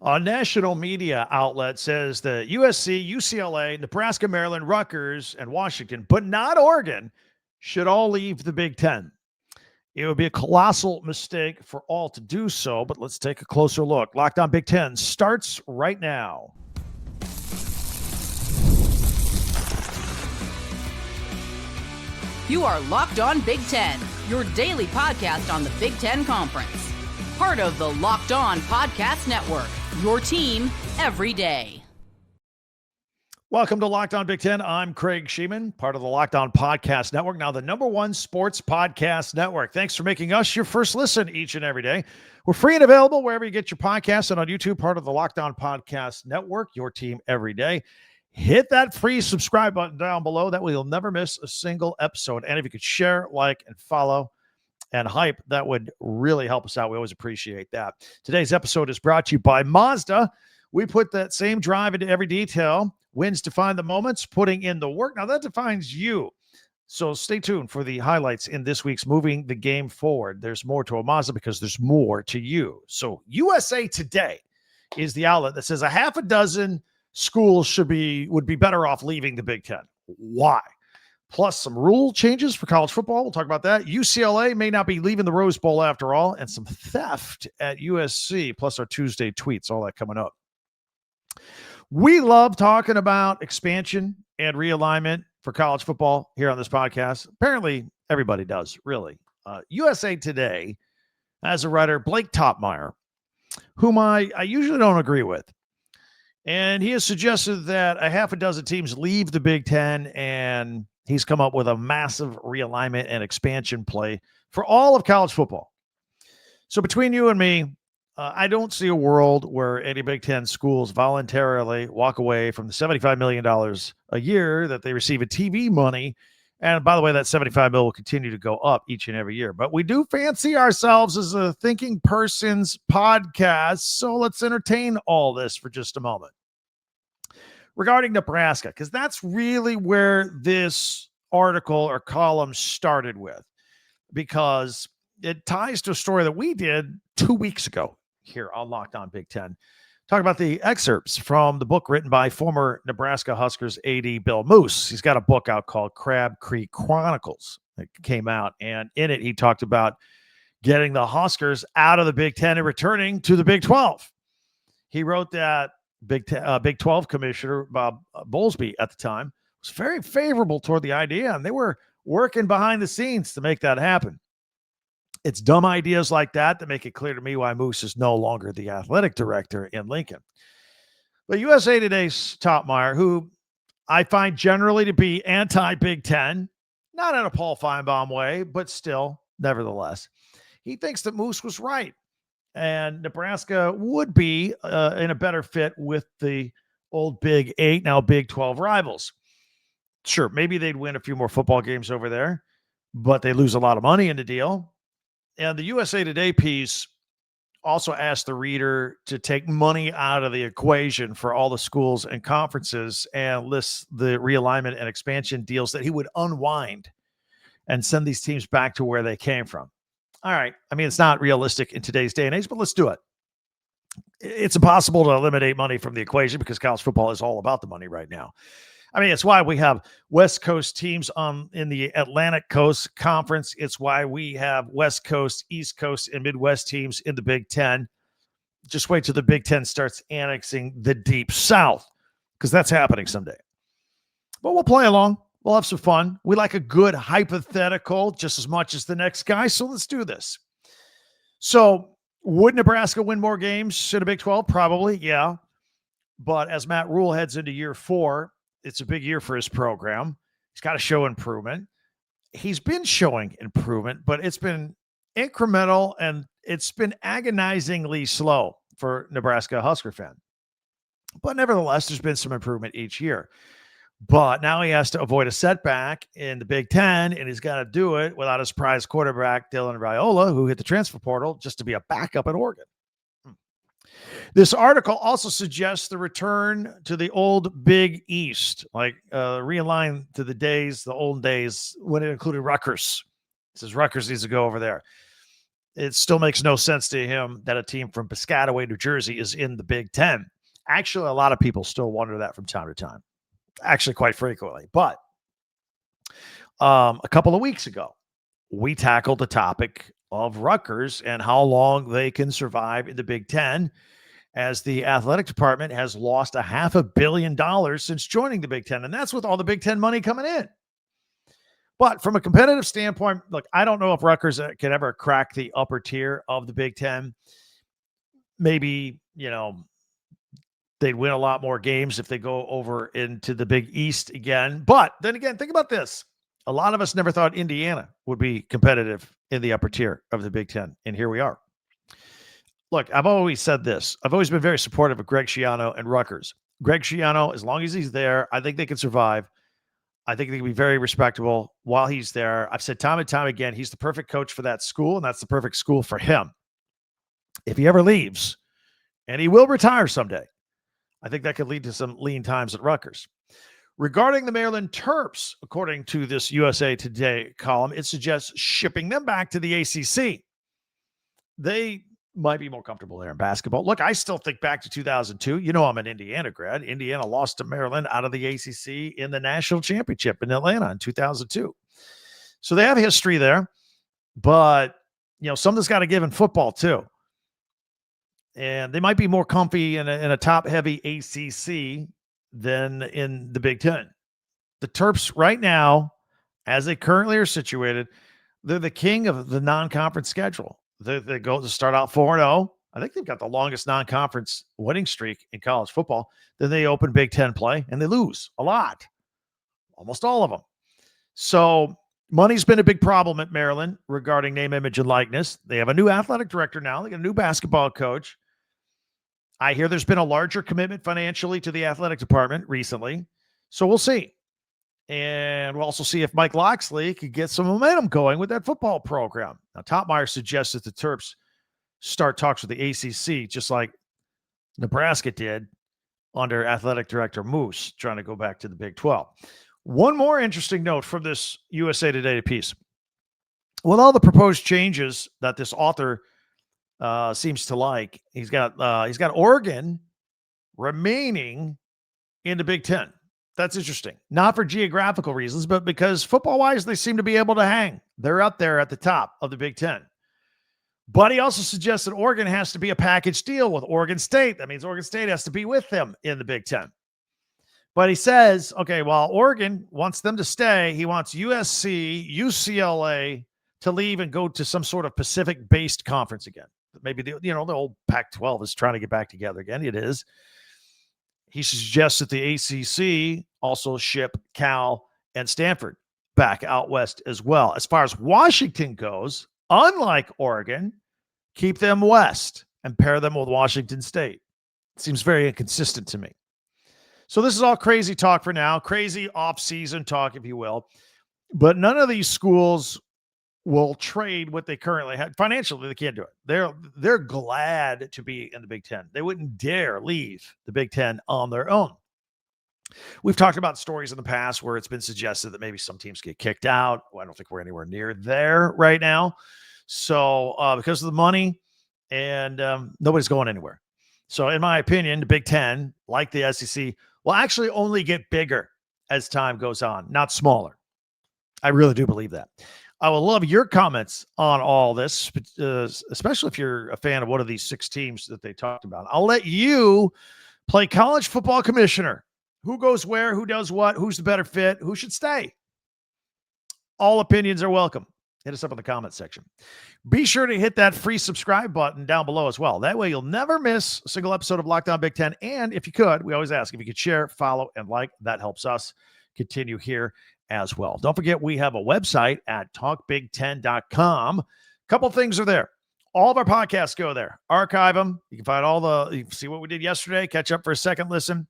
A national media outlet says that USC, UCLA, Nebraska, Maryland, Rutgers, and Washington, but not Oregon, should all leave the Big Ten. It would be a colossal mistake for all to do so, but let's take a closer look. Locked On Big Ten starts right now. You are Locked On Big Ten, your daily podcast on the Big Ten Conference. Part of the Locked On Podcast Network, your team every day. Welcome to Locked On Big Ten. I'm Craig Shemon, part of the Locked On Podcast Network, now the #1 sports podcast network. Thanks for making us your first listen each and every day. We're free and available wherever you get your podcasts and on YouTube, part of the Locked On Podcast Network, your team every day. Hit that free subscribe button down below. That way you'll never miss a single episode. And if you could share, like, and follow and hype, that would really help us out. We always appreciate that. Today's episode is brought to you by Mazda. We put that same drive into every detail. Wins define the moments, putting in the work. Now that defines you. So stay tuned for the highlights in this week's Moving the Game Forward. There's more to a Mazda because there's more to you. So USA Today is the outlet that says a half a dozen schools would be better off leaving the Big Ten. Why? Plus some rule changes for college football. We'll talk about that. UCLA may not be leaving the Rose Bowl after all, and some theft at USC, plus our Tuesday tweets, all that coming up. We love talking about expansion and realignment for college football here on this podcast. Apparently, everybody does, really. USA Today has a writer, Blake Topmeyer, whom I usually don't agree with. And he has suggested that a half a dozen teams leave the Big Ten, and he's come up with a massive realignment and expansion play for all of college football. So between you and me, I don't see a world where any Big Ten schools voluntarily walk away from the $75 million a year that they receive in TV money. And by the way, that $75 million will continue to go up each and every year. But we do fancy ourselves as a thinking person's podcast, so let's entertain all this for just a moment. Regarding Nebraska, because that's really where this article or column started with, because it ties to a story that we did 2 weeks ago here on Locked On Big Ten. Talk about the excerpts from the book written by former Nebraska Huskers AD Bill Moose. He's got a book out called Crab Creek Chronicles that came out, and in it he talked about getting the Huskers out of the Big Ten and returning to the Big 12. He wrote that Big 12 commissioner Bob Bowlesby at the time was very favorable toward the idea, and they were working behind the scenes to make that happen. It's dumb ideas like that make it clear to me why Moose is no longer the athletic director in Lincoln. But USA Today's Topmeyer, who I find generally to be anti-Big Ten, not in a Paul Feinbaum way, but still, nevertheless, he thinks that Moose was right. And Nebraska would be in a better fit with the old Big 8, now Big 12 rivals. Sure, maybe they'd win a few more football games over there, but they lose a lot of money in the deal. And the USA Today piece also asked the reader to take money out of the equation for all the schools and conferences and lists the realignment and expansion deals that he would unwind and send these teams back to where they came from. All right. I mean, it's not realistic in today's day and age, but let's do it. It's impossible to eliminate money from the equation because college football is all about the money right now. I mean, it's why we have West Coast teams in the Atlantic Coast Conference. It's why we have West Coast, East Coast, and Midwest teams in the Big Ten. Just wait till the Big Ten starts annexing the Deep South, because that's happening someday. But we'll play along. We'll have some fun. We like a good hypothetical just as much as the next guy, so let's do this. So would Nebraska win more games in the Big 12? Probably, yeah. But as Matt Rule heads into year 4, it's a big year for his program. He's got to show improvement. He's been showing improvement, but it's been incremental and it's been agonizingly slow for Nebraska Husker fan. But nevertheless, there's been some improvement each year. But now he has to avoid a setback in the Big Ten, and he's got to do it without a surprise quarterback, Dylan Raiola, who hit the transfer portal just to be a backup at Oregon. This article also suggests the return to the old Big East, like realign to the old days when it included Rutgers. It says Rutgers needs to go over there. it still makes no sense to him that a team from Piscataway, New Jersey is in the Big Ten. Actually, a lot of people still wonder that from time to time, actually quite frequently. But a couple of weeks ago, we tackled the topic of Rutgers and how long they can survive in the Big Ten, as the athletic department has lost $500 million since joining the Big Ten. And that's with all the Big Ten money coming in. But from a competitive standpoint, look, I don't know if Rutgers can ever crack the upper tier of the Big Ten. Maybe, they'd win a lot more games if they go over into the Big East again. But then again, think about this. A lot of us never thought Indiana would be competitive in the upper tier of the Big Ten. And here we are. Look, I've always said this. I've always been very supportive of Greg Schiano and Rutgers. Greg Schiano, as long as he's there, I think they can survive. I think they can be very respectable while he's there. I've said time and time again, he's the perfect coach for that school, and that's the perfect school for him. If he ever leaves, and he will retire someday, I think that could lead to some lean times at Rutgers. Regarding the Maryland Terps, according to this USA Today column, it suggests shipping them back to the ACC. They might be more comfortable there in basketball. Look, I still think back to 2002. I'm an Indiana grad. Indiana lost to Maryland out of the ACC in the national championship in Atlanta in 2002. So they have history there, but something's got to give in football too. And they might be more comfy in a top-heavy ACC than in the Big Ten. The Terps right now, as they currently are situated, they're the king of the non-conference schedule. They go to start out 4-0. I think they've got the longest non-conference winning streak in college football. Then they open Big Ten play, and they lose a lot, almost all of them. So money's been a big problem at Maryland regarding name, image, and likeness. They have a new athletic director now. They got a new basketball coach. I hear there's been a larger commitment financially to the athletic department recently. So we'll see. And we'll also see if Mike Loxley could get some momentum going with that football program. Now, Topmeyer suggests that the Terps start talks with the ACC, just like Nebraska did under athletic director Moose, trying to go back to the Big 12. One more interesting note from this USA Today piece. With all the proposed changes that this author seems to like, he's got Oregon remaining in the Big Ten. That's interesting. Not for geographical reasons, but because football-wise, they seem to be able to hang. They're up there at the top of the Big Ten. But he also suggests that Oregon has to be a package deal with Oregon State. That means Oregon State has to be with them in the Big Ten. But he says, okay, while Oregon wants them to stay, he wants USC, UCLA to leave and go to some sort of Pacific-based conference again. Maybe the old Pac-12 is trying to get back together again. It is. He suggests that the ACC also ship Cal and Stanford back out west as well. As far as Washington goes, unlike Oregon, keep them west and pair them with Washington State. It seems very inconsistent to me. So this is all crazy talk for now, crazy off-season talk, if you will. But none of these schools will trade what they currently have. Financially, they can't do it. They're glad to be in the Big Ten. They wouldn't dare leave the Big Ten on their own. We've talked about stories in the past where it's been suggested that maybe some teams get kicked out. Well, I don't think we're anywhere near there right now. So because of the money, and nobody's going anywhere. So in my opinion, the Big Ten, like the SEC, will actually only get bigger as time goes on, not smaller. I really do believe that. I would love your comments on all this, especially if you're a fan of one of these 6 teams that they talked about. I'll let you play college football commissioner. Who goes where? Who does what? Who's the better fit? Who should stay? All opinions are welcome. Hit us up in the comments section. Be sure to hit that free subscribe button down below as well. That way you'll never miss a single episode of Locked On Big Ten. And if you could, we always ask if you could share, follow, and like. That helps us continue here as well. Don't forget, we have a website at talkbig10.com. A couple things are there. All of our podcasts go there. Archive them. You can find you can see what we did yesterday, catch up for a second listen.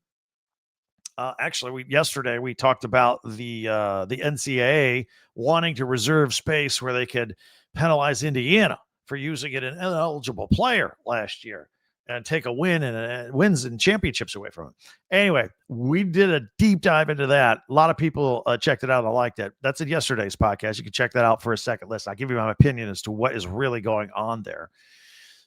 Yesterday we talked about the NCAA wanting to reserve space where they could penalize Indiana for using an ineligible player last year and take a win and wins and championships away from it. Anyway, we did a deep dive into that. A lot of people checked it out. I liked it. That's in yesterday's podcast. You can check that out for a second listen. I'll give you my opinion as to what is really going on there.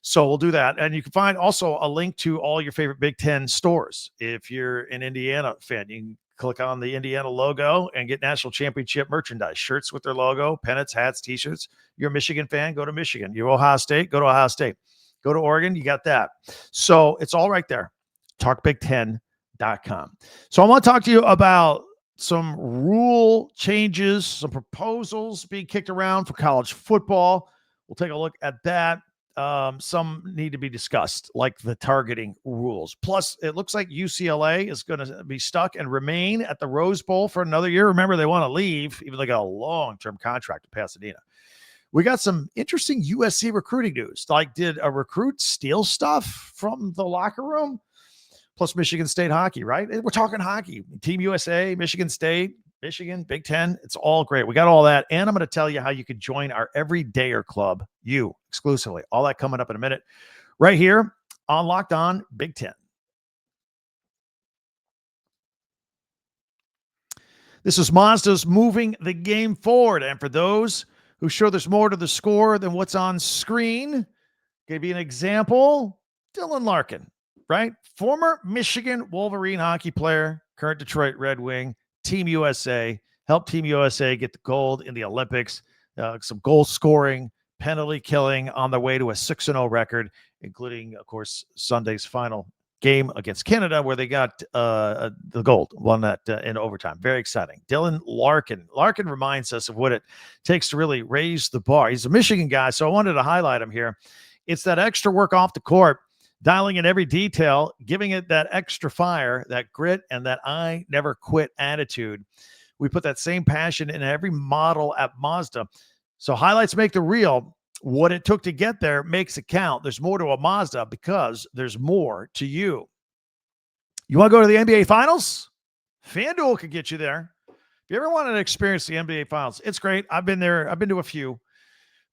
So we'll do that. And you can find also a link to all your favorite Big Ten stores. If you're an Indiana fan, you can click on the Indiana logo and get national championship merchandise, shirts with their logo, pennants, hats, t-shirts. You're a Michigan fan, go to Michigan. You're Ohio State, go to Ohio State. Go to Oregon, you got that. So it's all right there. TalkBig10.com. So I want to talk to you about some rule changes, some proposals being kicked around for college football. We'll take a look at that. Some need to be discussed, like the targeting rules. Plus, it looks like UCLA is going to be stuck and remain at the Rose Bowl for another year. Remember, they want to leave, even though they got a long-term contract in Pasadena. We got some interesting USC recruiting news. Like, did a recruit steal stuff from the locker room? Plus Michigan State hockey, right? We're talking hockey. Team USA, Michigan State, Michigan, Big Ten. It's all great. We got all that. And I'm going to tell you how you can join our Everydayer Club, you exclusively. All that coming up in a minute. Right here on Locked On Big Ten. This is Mazda's moving the game forward. And for those who show there's more to the score than what's on screen, give you an example. Dylan Larkin, right? Former Michigan Wolverine hockey player, current Detroit Red Wing, Team USA, helped Team USA get the gold in the Olympics, some goal scoring, penalty killing on their way to a 6-0 record, including, of course, Sunday's final game against Canada, where they got the gold, won that in overtime. Very exciting. Dylan Larkin. Larkin reminds us of what it takes to really raise the bar. He's a Michigan guy, so I wanted to highlight him here. It's that extra work off the court, dialing in every detail, giving it that extra fire, that grit, and that I never quit attitude. We put that same passion in every model at Mazda. So highlights make the reel. What it took to get there makes it count. There's more to a Mazda because there's more to you. You want to go to the NBA Finals? FanDuel can get you there. If you ever wanted to experience the NBA Finals, it's great. I've been there. I've been to a few.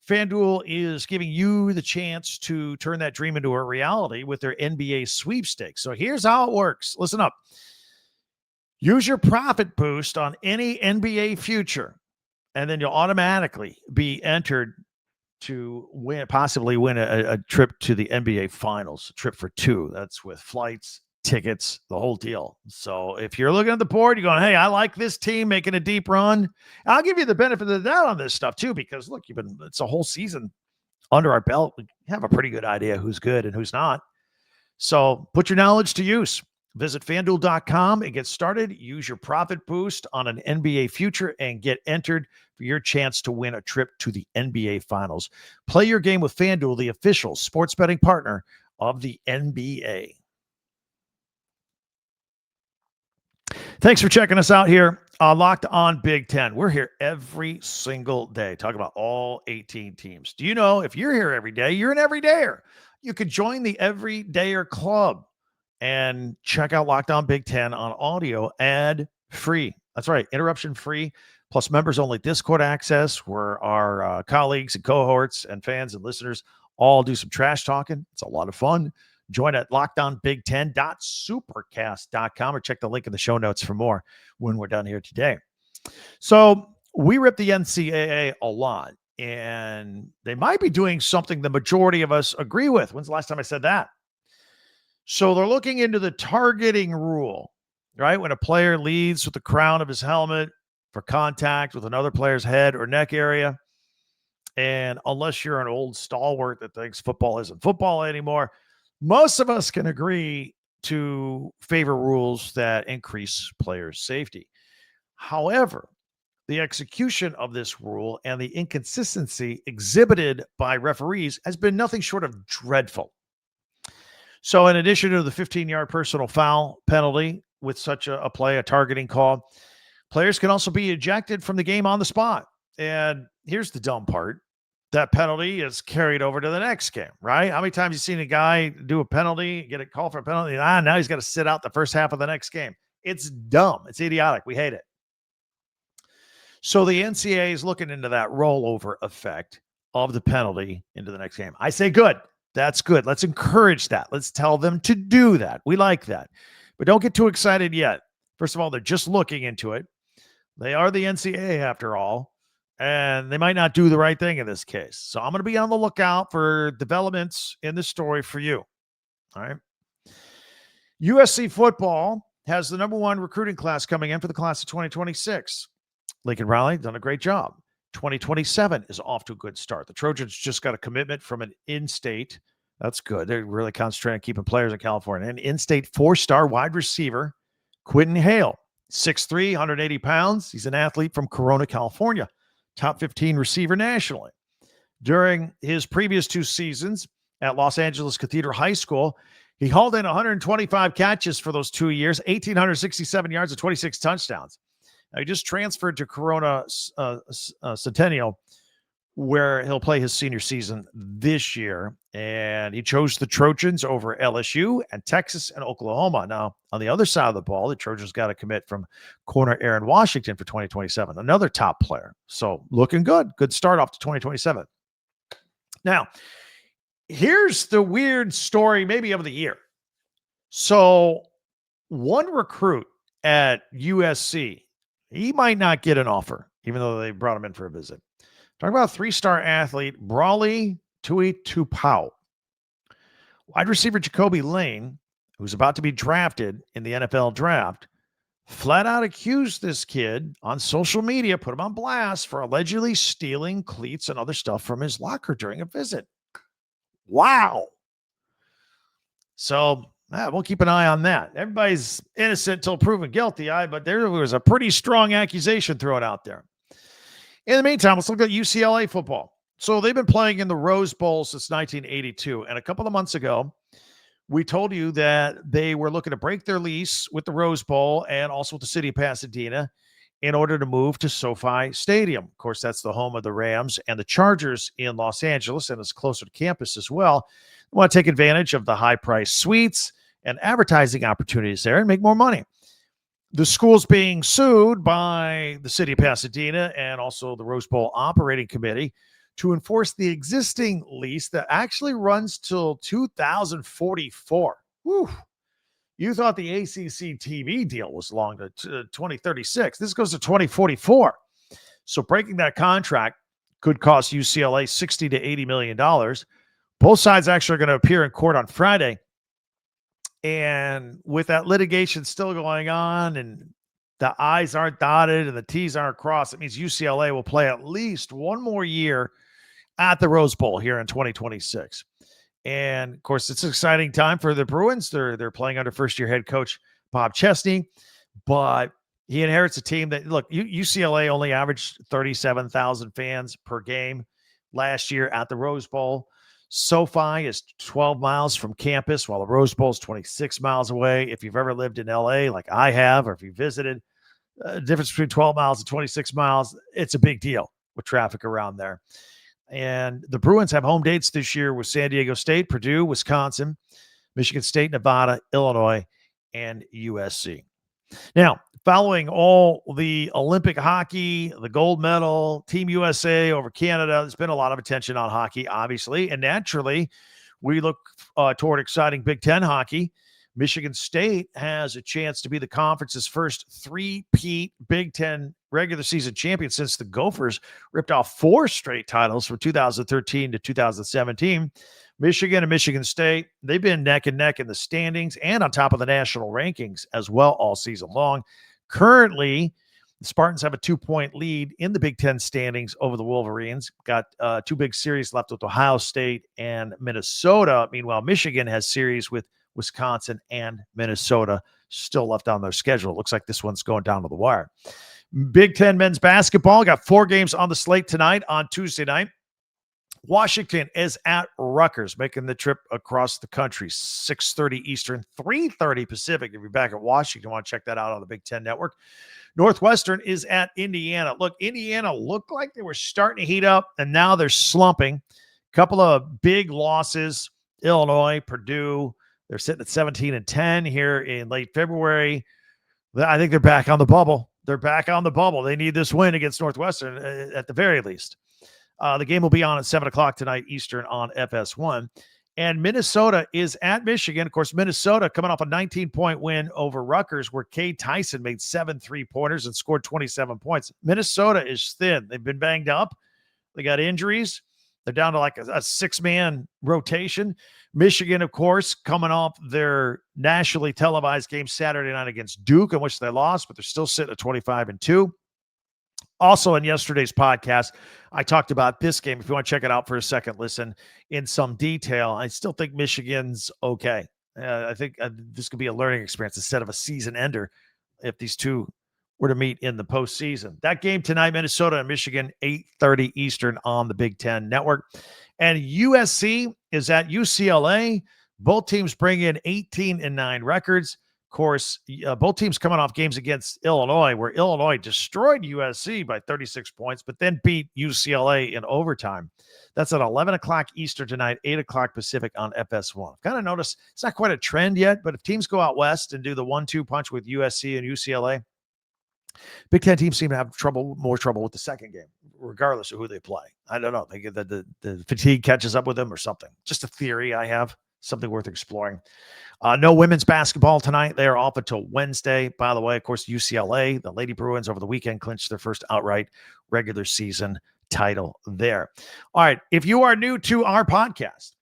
FanDuel is giving you the chance to turn that dream into a reality with their NBA sweepstakes. So here's how it works. Listen up. Use your profit boost on any NBA future, and then you'll automatically be entered to possibly win a trip to the NBA Finals, a trip for two. That's with flights, tickets, the whole deal. So if you're looking at the board, you're going, hey, I like this team making a deep run. I'll give you the benefit of the doubt on this stuff too, because look, it's a whole season under our belt. We have a pretty good idea who's good and who's not. So put your knowledge to use. Visit FanDuel.com and get started. Use your profit boost on an NBA future and get entered for your chance to win a trip to the NBA Finals. Play your game with FanDuel, the official sports betting partner of the NBA. Thanks for checking us out here on Locked On Big Ten. We're here every single day talking about all 18 teams. Do you know if you're here every day, you're an everydayer? You could join the Everydayer Club and check out Locked On Big Ten on audio ad free. That's right, interruption free, plus members only Discord access where our colleagues and cohorts and fans and listeners all do some trash talking. It's a lot of fun. Join at lockedonbig10.supercast.com or check the link in the show notes for more when we're done here today. So we rip the NCAA a lot, and they might be doing something the majority of us agree with. When's the last time I said that? So they're looking into the targeting rule, right? When a player leads with the crown of his helmet for contact with another player's head or neck area. And unless you're an old stalwart that thinks football isn't football anymore, most of us can agree to favor rules that increase players' safety. However, the execution of this rule and the inconsistency exhibited by referees has been nothing short of dreadful. So in addition to the 15-yard personal foul penalty with such a play, a targeting call, players can also be ejected from the game on the spot. And here's the dumb part. That penalty is carried over to the next game, right? How many times have you seen a guy do a penalty, get a call for a penalty, and now he's got to sit out the first half of the next game? It's dumb. It's idiotic. We hate it. So the NCAA is looking into that rollover effect of the penalty into the next game. I say good. That's good. Let's encourage that. Let's tell them to do that. We like that. But don't get too excited yet. First of all, they're just looking into it. They are the NCAA after all, and they might not do the right thing in this case. So I'm going to be on the lookout for developments in this story for you. All right. USC football has the number one recruiting class coming in for the class of 2026. Lincoln Riley done a great job. 2027 is off to a good start. The Trojans just got a commitment from an in-state. That's good. They're really concentrating on keeping players in California. An in-state four-star wide receiver, Quentin Hale, 6'3", 180 pounds. He's an athlete from Corona, California. Top 15 receiver nationally. During his previous 2 seasons at Los Angeles Cathedral High School, he hauled in 125 catches for those 2 years, 1,867 yards and 26 touchdowns. Now, he just transferred to Corona Centennial, where he'll play his senior season this year. And he chose the Trojans over LSU and Texas and Oklahoma. Now, on the other side of the ball, the Trojans got a commit from corner Aaron Washington for 2027, another top player. So looking good. Good start off to 2027. Now, here's the weird story maybe of the year. So one recruit at USC, he might not get an offer, even though they brought him in for a visit. Talking about 3-star athlete Brawley Tui Tupau. Wide receiver Jacoby Lane, who's about to be drafted in the NFL draft, flat out accused this kid on social media, put him on blast for allegedly stealing cleats and other stuff from his locker during a visit. Wow. So we'll keep an eye on that. Everybody's innocent until proven guilty, but there was a pretty strong accusation thrown out there. In the meantime, let's look at UCLA football. So they've been playing in the Rose Bowl since 1982. And a couple of months ago, we told you that they were looking to break their lease with the Rose Bowl and also with the City of Pasadena in order to move to SoFi Stadium. Of course, that's the home of the Rams and the Chargers in Los Angeles, and it's closer to campus as well. They want to take advantage of the high-priced suites and advertising opportunities there and make more money. The school's being sued by the City of Pasadena and also the Rose Bowl Operating Committee to enforce the existing lease that actually runs till 2044. Whew. You thought the ACC TV deal was long to 2036. This goes to 2044. So breaking that contract could cost UCLA $60 to $80 million. Both sides actually are going to appear in court on Friday. And with that litigation still going on and the I's aren't dotted and the T's aren't crossed, it means UCLA will play at least one more year at the Rose Bowl here in 2026. And, of course, it's an exciting time for the Bruins. They're playing under first-year head coach Bob Chesney, but he inherits a team that, look, UCLA only averaged 37,000 fans per game last year at the Rose Bowl. SoFi is 12 miles from campus, while the Rose Bowl is 26 miles away. If you've ever lived in LA like I have, or if you visited, the difference between 12 miles and 26 miles, it's a big deal with traffic around there. And the Bruins have home dates this year with San Diego State, Purdue, Wisconsin, Michigan State, Nevada, Illinois, and USC. Now, following all the Olympic hockey, the gold medal, Team USA over Canada, there's been a lot of attention on hockey, obviously. And naturally, we look toward exciting Big Ten hockey. Michigan State has a chance to be the conference's first three-peat Big Ten regular season champion since the Gophers ripped off 4 straight titles from 2013 to 2017. Michigan and Michigan State, they've been neck and neck in the standings and on top of the national rankings as well all season long. Currently, the Spartans have a 2-point lead in the Big Ten standings over the Wolverines. Got 2 big series left with Ohio State and Minnesota. Meanwhile, Michigan has series with Wisconsin and Minnesota still left on their schedule. It looks like this one's going down to the wire. Big Ten men's basketball got 4 games on the slate tonight on Tuesday night. Washington is at Rutgers, making the trip across the country, 6:30 Eastern, 3:30 Pacific. If you're back at Washington, want to check that out on the Big Ten Network. Northwestern is at Indiana. Look, Indiana looked like they were starting to heat up, and now they're slumping. Couple of big losses, Illinois, Purdue. They're sitting at 17-10 here in late February. I think they're back on the bubble. They're back on the bubble. They need this win against Northwestern at the very least. The game will be on at 7 o'clock tonight Eastern on FS1. And Minnesota is at Michigan. Of course, Minnesota coming off a 19-point win over Rutgers, where Cade Tyson made 7 3-pointers and scored 27 points. Minnesota is thin. They've been banged up. They got injuries. They're down to like a six-man rotation. Michigan, of course, coming off their nationally televised game Saturday night against Duke, in which they lost, but they're still sitting at 25-2. Also, in yesterday's podcast, I talked about this game. If you want to check it out for a second, listen in some detail. I still think Michigan's okay. I think this could be a learning experience instead of a season ender if these two were to meet in the postseason. That game tonight, Minnesota and Michigan, 8:30 Eastern on the Big Ten Network. And USC is at UCLA. Both teams bring in 18-9 records. Of course, both teams coming off games against Illinois, where Illinois destroyed USC by 36 points, but then beat UCLA in overtime. That's at 11 o'clock Eastern tonight, 8 o'clock Pacific on FS1. Kind of noticed it's not quite a trend yet, but if teams go out west and do the 1-2 punch with USC and UCLA, Big Ten teams seem to have more trouble with the second game, regardless of who they play. I don't know. They get the fatigue catches up with them or something. Just a theory I have, something worth exploring. No women's basketball tonight. They are off until Wednesday. By the way, of course, UCLA, the Lady Bruins over the weekend clinched their first outright regular season title there. All right. If you are new to our podcast,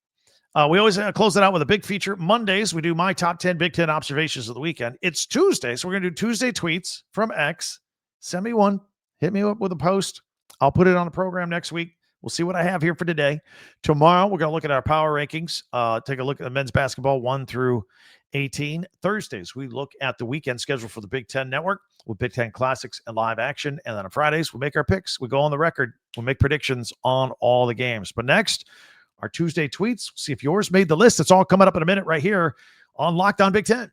we always close it out with a big feature. Mondays, we do my top 10 Big Ten observations of the weekend. It's Tuesday, so we're going to do Tuesday tweets from X. Send me one. Hit me up with a post. I'll put it on the program next week. We'll see what I have here for today. Tomorrow, we're going to look at our power rankings. Take a look at the men's basketball 1 through 18. Thursdays, we look at the weekend schedule for the Big Ten Network with Big Ten Classics and live action. And then on Fridays, we make our picks. We go on the record. We make predictions on all the games. But next, our Tuesday tweets. See if yours made the list. It's all coming up in a minute right here on Locked On Big Ten.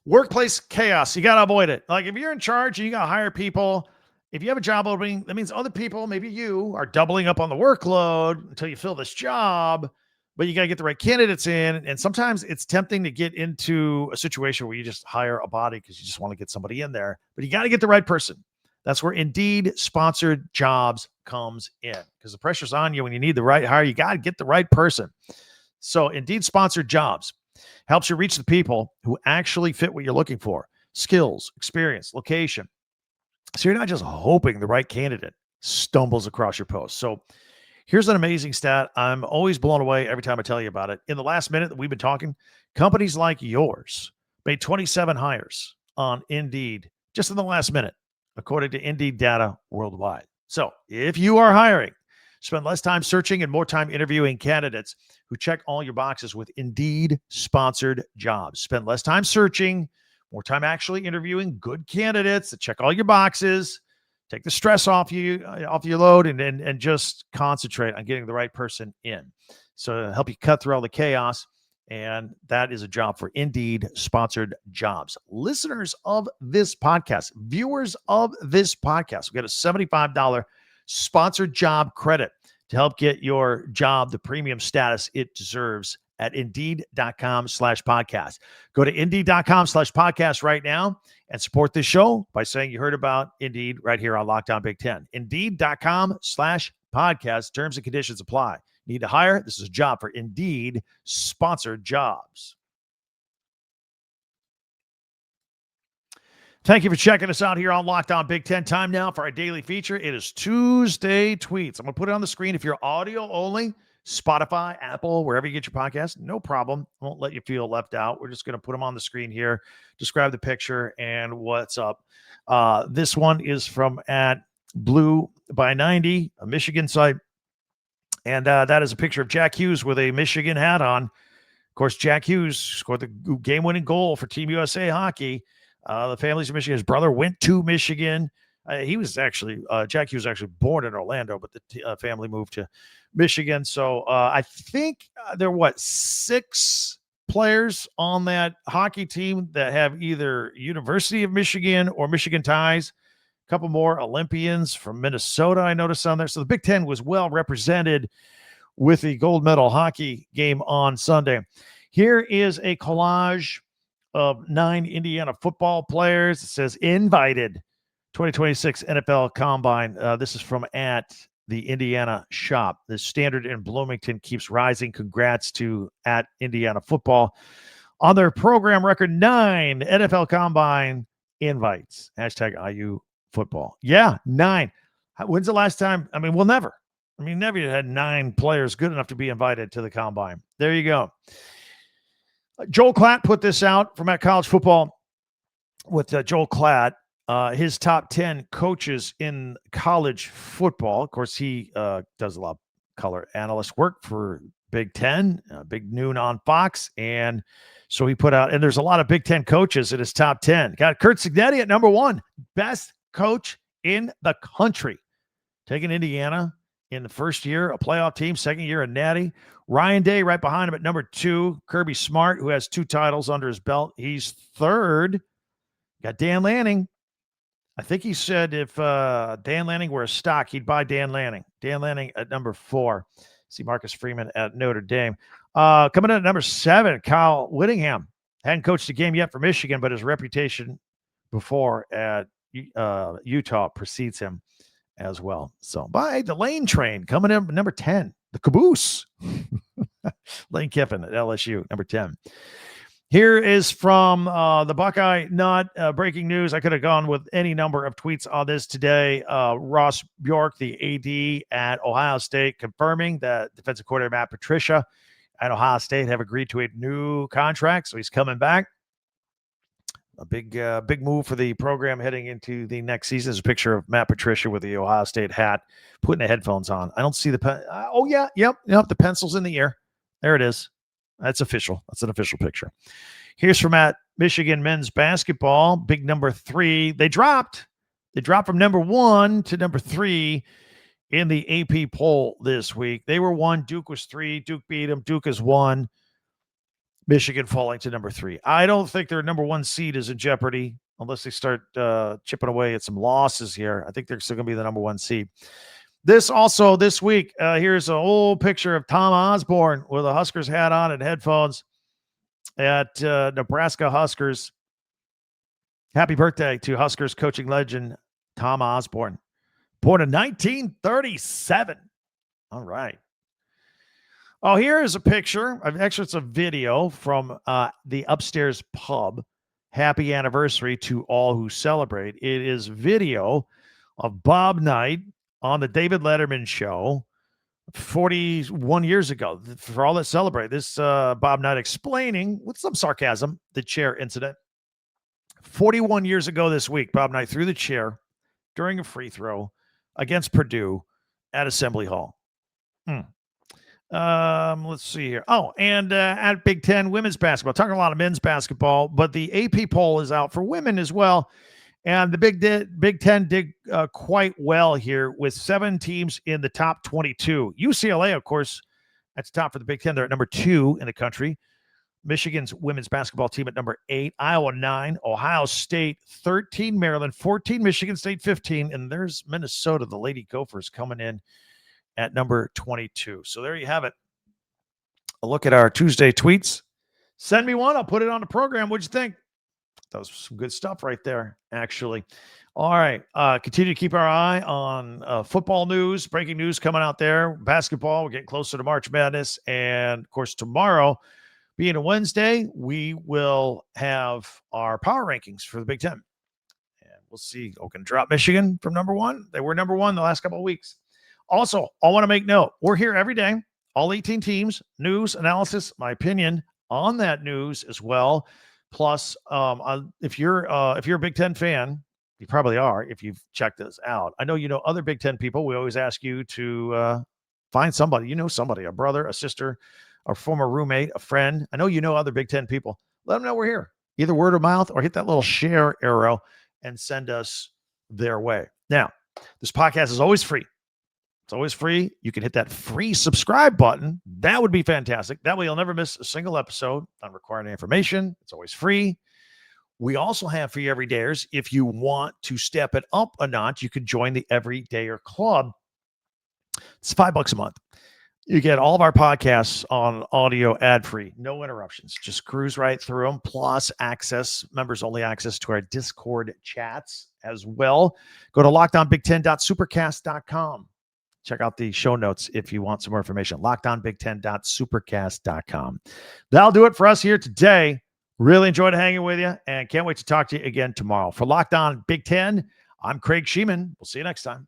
Workplace chaos. You got to avoid it. Like if you're in charge and you got to hire people, if you have a job opening, that means other people, maybe you, are doubling up on the workload until you fill this job, but you got to get the right candidates in. And sometimes it's tempting to get into a situation where you just hire a body because you just want to get somebody in there, but you got to get the right person. That's where Indeed sponsored jobs comes in because the pressure's on you when you need the right hire. You got to get the right person. So Indeed sponsored jobs helps you reach the people who actually fit what you're looking for. Skills, experience, location. So you're not just hoping the right candidate stumbles across your post. So here's an amazing stat. I'm always blown away every time I tell you about it. In the last minute that we've been talking, companies like yours made 27 hires on Indeed just in the last minute, according to Indeed data worldwide. So if you are hiring, spend less time searching and more time interviewing candidates who check all your boxes with Indeed sponsored jobs. Spend less time searching, more time actually interviewing good candidates that check all your boxes, take the stress off your load, and just concentrate on getting the right person in. So help you cut through all the chaos. And that is a job for Indeed sponsored jobs. Listeners of this podcast, viewers of this podcast, will get a $75 sponsored job credit to help get your job the premium status it deserves at Indeed.com/podcast. Go to Indeed.com/podcast right now and support this show by saying you heard about Indeed right here on Locked On Big Ten. Indeed.com/podcast. Terms and conditions apply. Need to hire? This is a job for Indeed sponsored jobs. Thank you for checking us out here on Locked On Big Ten. Time now for our daily feature. It is Tuesday Tweets. I'm going to put it on the screen. If you're audio only, Spotify, Apple, wherever you get your podcast, no problem. Won't let you feel left out. We're just going to put them on the screen here. Describe the picture and what's up. This one is from at Blue by 90, a Michigan site. And that is a picture of Jack Hughes with a Michigan hat on. Of course, Jack Hughes scored the game-winning goal for Team USA hockey. The family's from Michigan. His brother went to Michigan. He was actually, Jack Hughes was actually born in Orlando, but the family moved to Michigan. So I think there are, 6 players on that hockey team that have either University of Michigan or Michigan ties. A couple more Olympians from Minnesota I noticed on there. So the Big Ten was well represented with the gold medal hockey game on Sunday. Here is a collage of 9 Indiana football players. It says invited 2026 NFL Combine. This is from at the Indiana shop. The standard in Bloomington keeps rising. Congrats to at Indiana football on their program record 9 NFL Combine invites. Hashtag IU football. Yeah, 9. When's the last time? I mean, we'll never. I mean, never had 9 players good enough to be invited to the Combine. There you go. Joel Klatt put this out from at College Football with Joel Klatt. His top 10 coaches in college football. Of course, he does a lot of color analyst work for Big Ten, Big Noon on Fox. And so he put out, and there's a lot of Big Ten coaches in his top 10. Got Curt Cignetti at number 1, best coach in the country. Taking Indiana in the first year, a playoff team, second year, a natty. Ryan Day right behind him at number 2. Kirby Smart, who has 2 titles under his belt. He's 3rd. Got Dan Lanning. I think he said if Dan Lanning were a stock, he'd buy Dan Lanning. Dan Lanning at number 4. See Marcus Freeman at Notre Dame. Coming in at number 7, Kyle Whittingham. Hadn't coached a game yet for Michigan, but his reputation before at Utah precedes him as well. So by the Lane train coming in number 10, the caboose. Lane Kiffin at LSU, number 10. Here is from the Buckeye Nut breaking news. I could have gone with any number of tweets on this today. Ross Bjork, the AD at Ohio State, confirming that defensive coordinator Matt Patricia at Ohio State have agreed to a new contract. So he's coming back. A big move for the program heading into the next season. There's a picture of Matt Patricia with the Ohio State hat, putting the headphones on. I don't see the pen. Yep. The pencil's in the ear. There it is. That's official. That's an official picture. Here's from at Michigan men's basketball, big number 3. They dropped from number 1 to number 3 in the AP poll this week. They were 1. Duke was 3. Duke beat them. Duke is 1. Michigan falling to number 3. I don't think their number 1 seed is in jeopardy unless they start chipping away at some losses here. I think they're still going to be the number 1 seed. This week, here's an old picture of Tom Osborne with a Huskers hat on and headphones at Nebraska Huskers. Happy birthday to Huskers coaching legend Tom Osborne. Born in 1937. All right. Oh, here is a picture. Actually, it's a video from the Upstairs Pub. Happy anniversary to all who celebrate. It is video of Bob Knight on the David Letterman show 41 years ago. For all that celebrate, this Bob Knight explaining, with some sarcasm, the chair incident. 41 years ago this week, Bob Knight threw the chair during a free throw against Purdue at Assembly Hall. Let's see here. Oh, and at Big Ten women's basketball, talking a lot of men's basketball, but the AP poll is out for women as well. And the Big Ten did quite well here with 7 teams in the top 22. UCLA, of course, that's top for the Big Ten. They're at number 2 in the country. Michigan's women's basketball team at number 8. Iowa 9. Ohio State 13. Maryland 14. Michigan State 15. And there's Minnesota, the Lady Gophers, coming in at number 22. So there you have it. A look at our Tuesday tweets. Send me one. I'll put it on the program. What'd you think? That was some good stuff right there, actually. All right. Continue to keep our eye on football news, breaking news coming out there. Basketball, we're getting closer to March Madness. And, of course, tomorrow, being a Wednesday, we will have our power rankings for the Big Ten. And we'll see. Oh, can drop Michigan from number 1. They were number 1 the last couple of weeks. Also, I want to make note, we're here every day, all 18 teams, news, analysis, my opinion on that news as well. Plus, if you're a Big Ten fan, you probably are if you've checked this out. I know you know other Big Ten people. We always ask you to find somebody. You know somebody, a brother, a sister, a former roommate, a friend. I know you know other Big Ten people. Let them know we're here. Either word of mouth or hit that little share arrow and send us their way. Now, this podcast is always free. It's always free. You can hit that free subscribe button. That would be fantastic. That way you'll never miss a single episode on required information. It's always free. We also have for you everydayers. If you want to step it up a notch, you can join the Everydayer Club. It's $5 a month. You get all of our podcasts on audio ad-free, no interruptions. Just cruise right through them, plus access, members-only access to our Discord chats as well. Go to LockedOnBig10.supercast.com. check out the show notes if you want some more information. LockedOnBig10.supercast.com. That'll do it for us here today. Really enjoyed hanging with you and can't wait to talk to you again tomorrow. For Locked On Big Ten, I'm Craig Shemon. We'll see you next time.